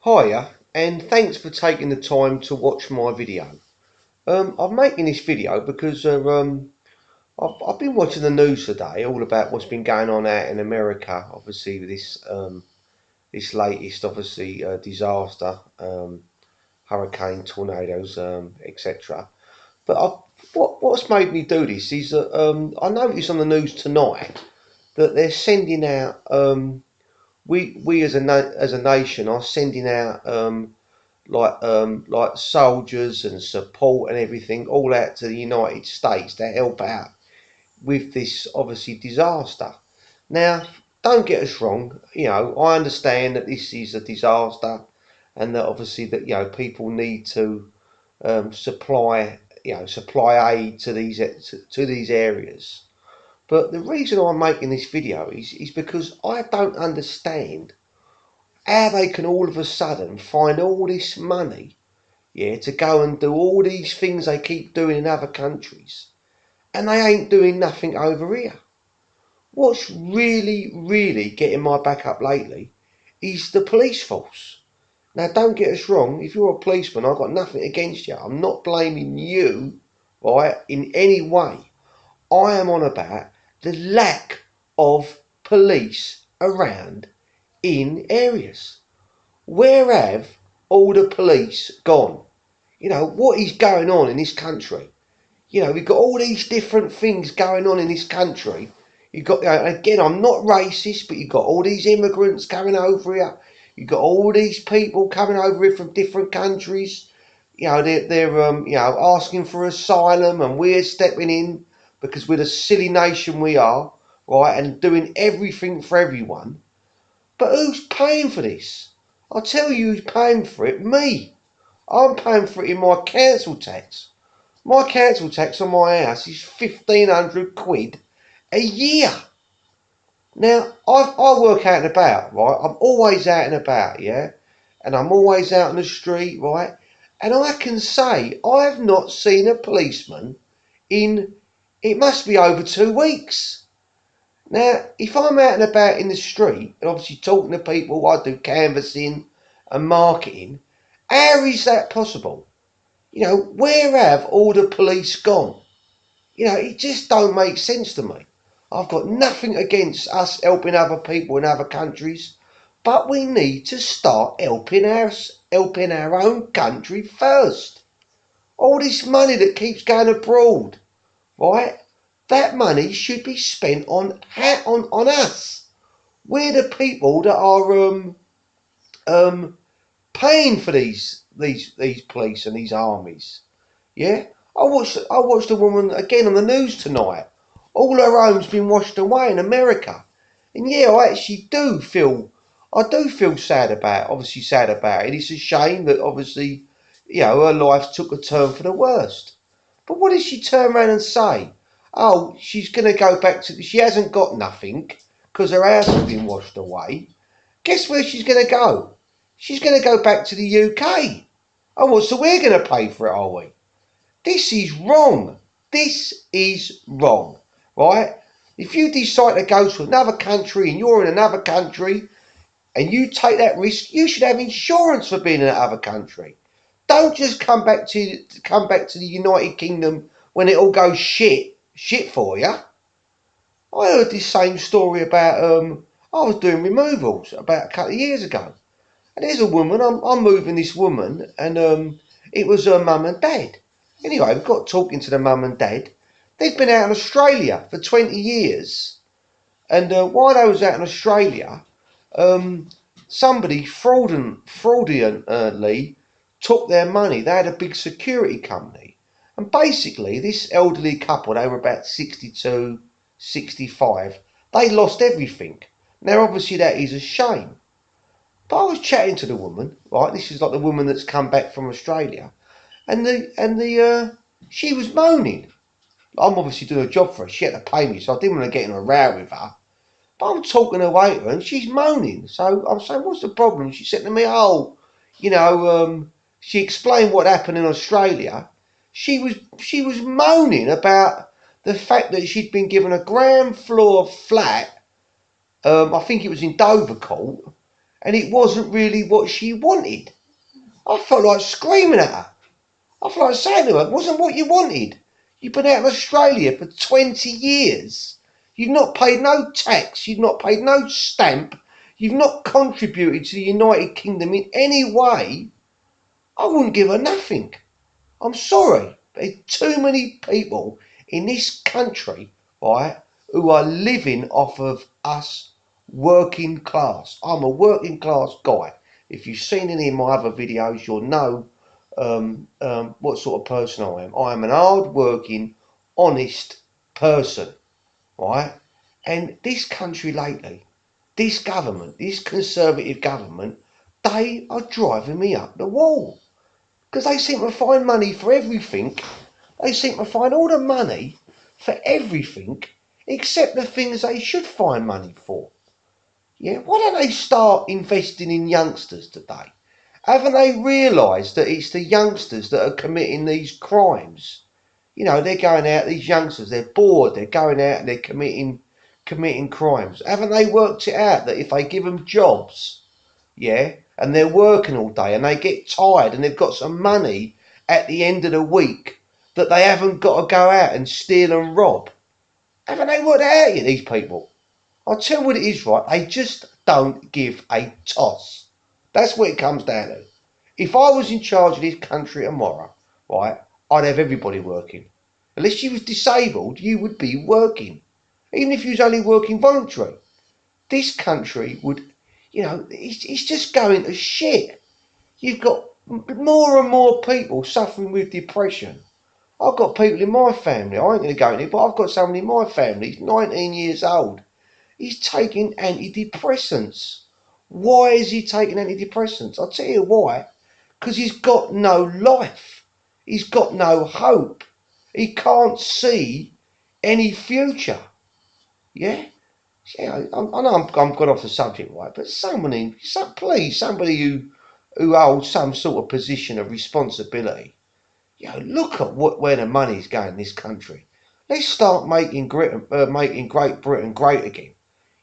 Hiya, and thanks for taking the time to watch my video. I'm making this video because I've been watching the news today, all about what's been going on out in America. Obviously, with this latest, disaster, hurricane, tornadoes, etc. But what's made me do this is that I noticed on the news tonight that they're sending out we as a nation are sending out like soldiers and support and everything all out to the United States to help out with this obviously disaster. Now, don't get us wrong, I understand that this is a disaster and that obviously that people need to supply aid to these areas. But the reason I'm making this video is because I don't understand how they can all of a sudden find all this money, to go and do all these things they keep doing in other countries, and they ain't doing nothing over here. What's really getting my back up lately is the police force. Now, don't get us wrong, if you're a policeman, I've got nothing against you. I'm not blaming you, right, in any way. I am on about the lack of police around in areas. Where have all the police gone? What is going on in this country? We've got all these different things going on in this country. You've got, again, I'm not racist, but you've got all these immigrants coming over here. You've got all these people coming over here from different countries. They're asking for asylum, and we're stepping in because we're the silly nation we are, right, and doing everything for everyone. But who's paying for this? I'll tell you who's paying for it. Me. I'm paying for it in my council tax. My council tax on my house is 1,500 quid a year. Now, I work out and about, right? I'm always out and about, yeah? And I'm always out on the street, right? And I can say I've not seen a policeman in, it must be over 2 weeks. Now, if I'm out and about in the street, and obviously talking to people, I do canvassing and marketing, how is that possible? Where have all the police gone? It just don't make sense to me. I've got nothing against us helping other people in other countries, but we need to start helping our own country first. All this money that keeps going abroad, right? That money should be spent on us. We're the people that are paying for these police and these armies. Yeah, I watched a woman again on the news tonight. All her home's been washed away in America, and yeah, I do feel sad about it. It's a shame that obviously, her life took a turn for the worst. But what did she turn around and say? Oh, she's going to go back to. She hasn't got nothing because her house has been washed away. Guess where she's going to go? She's going to go back to the UK. Oh, well, so we're going to pay for it, are we? This is wrong. This is wrong, right? If you decide to go to another country and you're in another country and you take that risk, you should have insurance for being in that other country. Don't just come back to the United Kingdom when it all goes shit for you. I heard this same story about I was doing removals about a couple of years ago, and there's a woman. I'm moving this woman, and it was her mum and dad. Anyway, we got talking to the mum and dad. They'd been out in Australia for 20 years, and while they was out in Australia, somebody fraudulently took their money. They had a big security company, and basically this elderly couple, they were about 62, 65. They lost everything. Now, obviously, that is a shame. But I was chatting to the woman, right? This is like the woman that's come back from Australia, and she was moaning. I'm obviously doing a job for her. She had to pay me, so I didn't want to get in a row with her. But I'm talking away to her, and she's moaning. So I'm saying, "What's the problem?" She said to me, "Oh, she explained what happened in Australia. She was moaning about the fact that she'd been given a ground floor flat. I think it was in Dover Court." and it wasn't really what she wanted. I felt like screaming at her. I felt like saying to her, it wasn't what you wanted. You've been out of Australia for 20 years. You've not paid no tax. You've not paid no stamp. You've not contributed to the United Kingdom in any way. I wouldn't give her nothing. I'm sorry, but there's too many people in this country, right, who are living off of us working class. I'm a working class guy. If you've seen any of my other videos, you'll know what sort of person I am. I am an hard-working, honest person, right? And this country lately, this government, this Conservative government, they are driving me up the wall. Because they seem to find money for everything. They seem to find all the money for everything except the things they should find money for. Yeah, why don't they start investing in youngsters today? Haven't they realised that it's the youngsters that are committing these crimes? You know, they're going out, these youngsters, they're bored, they're going out and they're committing crimes. Haven't they worked it out that if they give them jobs, yeah, and they're working all day and they get tired and they've got some money at the end of the week that they haven't got to go out and steal and rob? Haven't they worked it out yet, these people? I'll tell you what it is, right? They just don't give a toss. That's what it comes down to. If I was in charge of this country tomorrow, right, I'd have everybody working. Unless you was disabled, you would be working. Even if you was only working voluntary. This country would, you know, it's just going to shit. You've got more and more people suffering with depression. I've got people in my family, I ain't going to go into it, but I've got someone in my family, he's 19 years old. He's taking antidepressants. Why is he taking antidepressants? I'll tell you why. Because he's got no life. He's got no hope. He can't see any future. Yeah? Yeah, I know I'm gone off the subject, right? But please, somebody who holds some sort of position of responsibility, you know, look at where the money's going in this country. Let's start making Great Britain great again.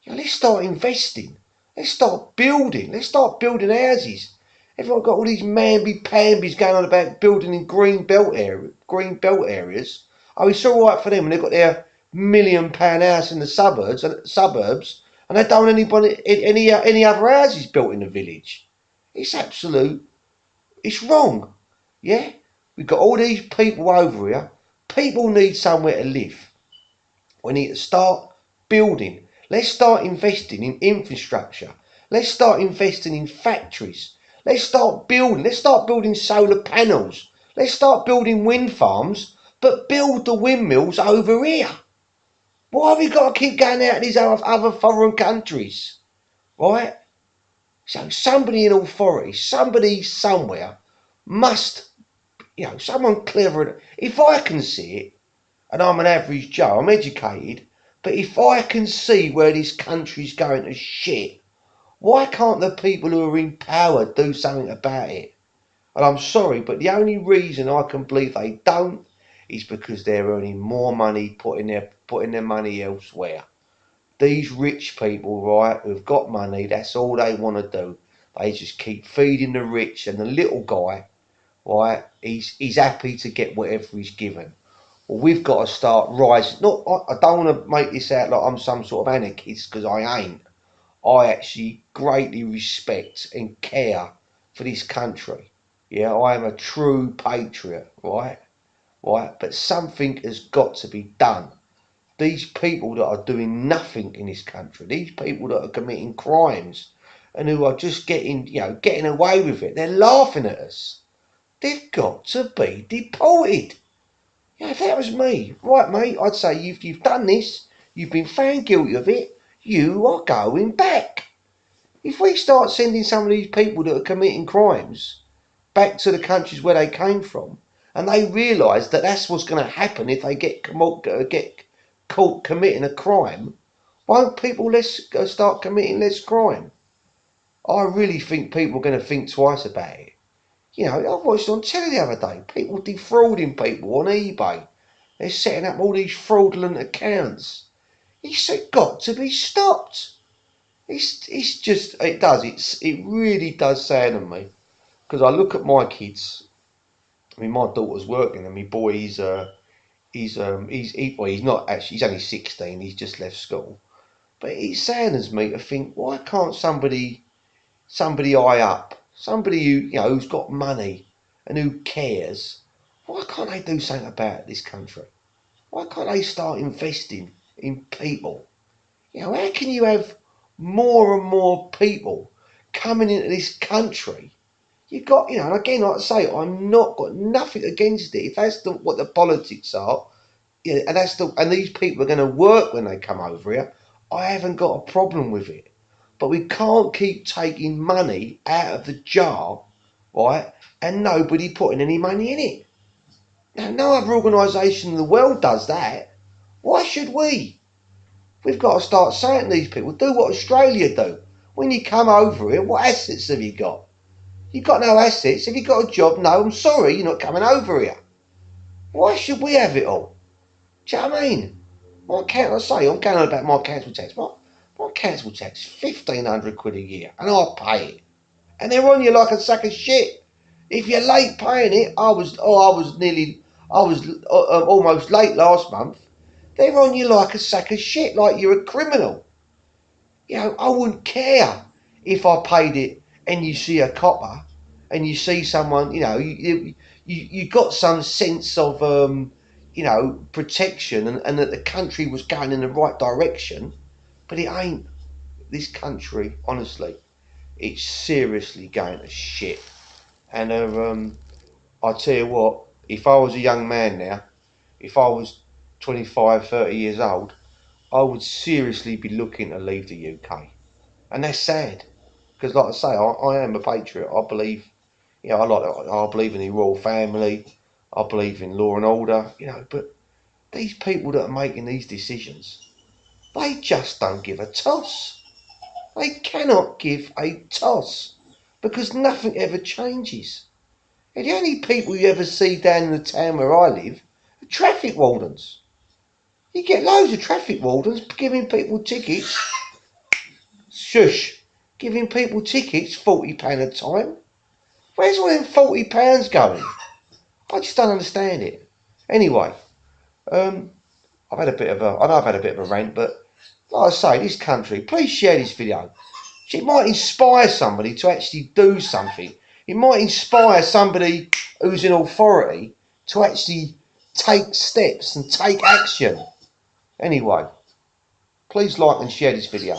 You know, let's start investing. Let's start building. Let's start building houses. Everyone got all these mamby-pambies going on about building in green belt areas. Oh, it's all right for them, and they've got their £1 million house in the suburbs, and they don't want any other houses built in the village. It's wrong. Yeah, we've got all these people over here. People need somewhere to live. We need to start building. Let's start investing in infrastructure. Let's start investing in factories. Let's start building. Let's start building solar panels. Let's start building wind farms, but build the windmills over here. Why have we got to keep going out to these other foreign countries? Right? So somebody in authority, somebody somewhere must, you know, someone clever. If I can see it, and I'm an average Joe, I'm educated, but if I can see where this country's going to shit, why can't the people who are in power do something about it? And I'm sorry, but the only reason I can believe they don't is because they're earning more money putting their money elsewhere. These rich people, right, who've got money, that's all they want to do. They just keep feeding the rich, and the little guy, right, he's happy to get whatever he's given. Well, we've got to start rising. Not, I don't want to make this out like I'm some sort of anarchist, because I ain't. I actually greatly respect and care for this country. Yeah, I am a true patriot, right? Right, but something has got to be done. These people that are doing nothing in this country, these people that are committing crimes and who are just getting away with it, they're laughing at us. They've got to be deported. Yeah, if that was me, right, mate, I'd say you've done this, you've been found guilty of it, you are going back. If we start sending some of these people that are committing crimes back to the countries where they came from, and they realise that that's what's going to happen if they get caught committing a crime, won't people start committing less crime? I really think people are going to think twice about it. You know, I watched on telly the other day, people defrauding people on eBay. They're setting up all these fraudulent accounts. It's got to be stopped. It's just it really does sadden me because I look at my kids. I mean, my daughter's working, and my boy he's not actually, he's only 16. He's just left school, but it saddens me to think, why can't somebody high up, somebody who's got money and who cares, why can't they do something about this country? Why can't they start investing in people? How can you have more and more people coming into this country? You've got, and again, like I say, I'm not got nothing against it. If that's what the politics are, and these people are going to work when they come over here, I haven't got a problem with it. But we can't keep taking money out of the jar, right? And nobody putting any money in it. Now, no other organisation in the world does that. Why should we? We've got to start saying to these people, do what Australia do. When you come over here, what assets have you got? You've got no assets. Have you got a job? No, I'm sorry, you're not coming over here. Why should we have it all? Do you know what I mean? What can I say? I'm going on about my council tax. My council tax, 1,500 quid a year, and I pay it. And they're on you like a sack of shit. If you're late paying it, I was almost late last month. They're on you like a sack of shit, like you're a criminal. I wouldn't care if I paid it and you see a copper and you see someone, you got some sense of, protection and that the country was going in the right direction, but it ain't. This country, honestly, it's seriously going to shit. And I tell you what, if I was a young man now, if I was 25, 30 years old, I would seriously be looking to leave the UK. And that's sad, because like I say, I am a patriot. I believe, I believe in the royal family. I believe in law and order, but these people that are making these decisions, they just don't give a toss. They cannot give a toss because nothing ever changes. And the only people you ever see down in the town where I live are traffic wardens. You get loads of traffic wardens giving people tickets. Shush. Giving people tickets, £40 a time. Where's all them £40 going? I just don't understand it. Anyway, I know I've had a bit of a rant, but like I say, this country, please share this video. It might inspire somebody to actually do something. It might inspire somebody who's in authority to actually take steps and take action. Anyway, please like and share this video.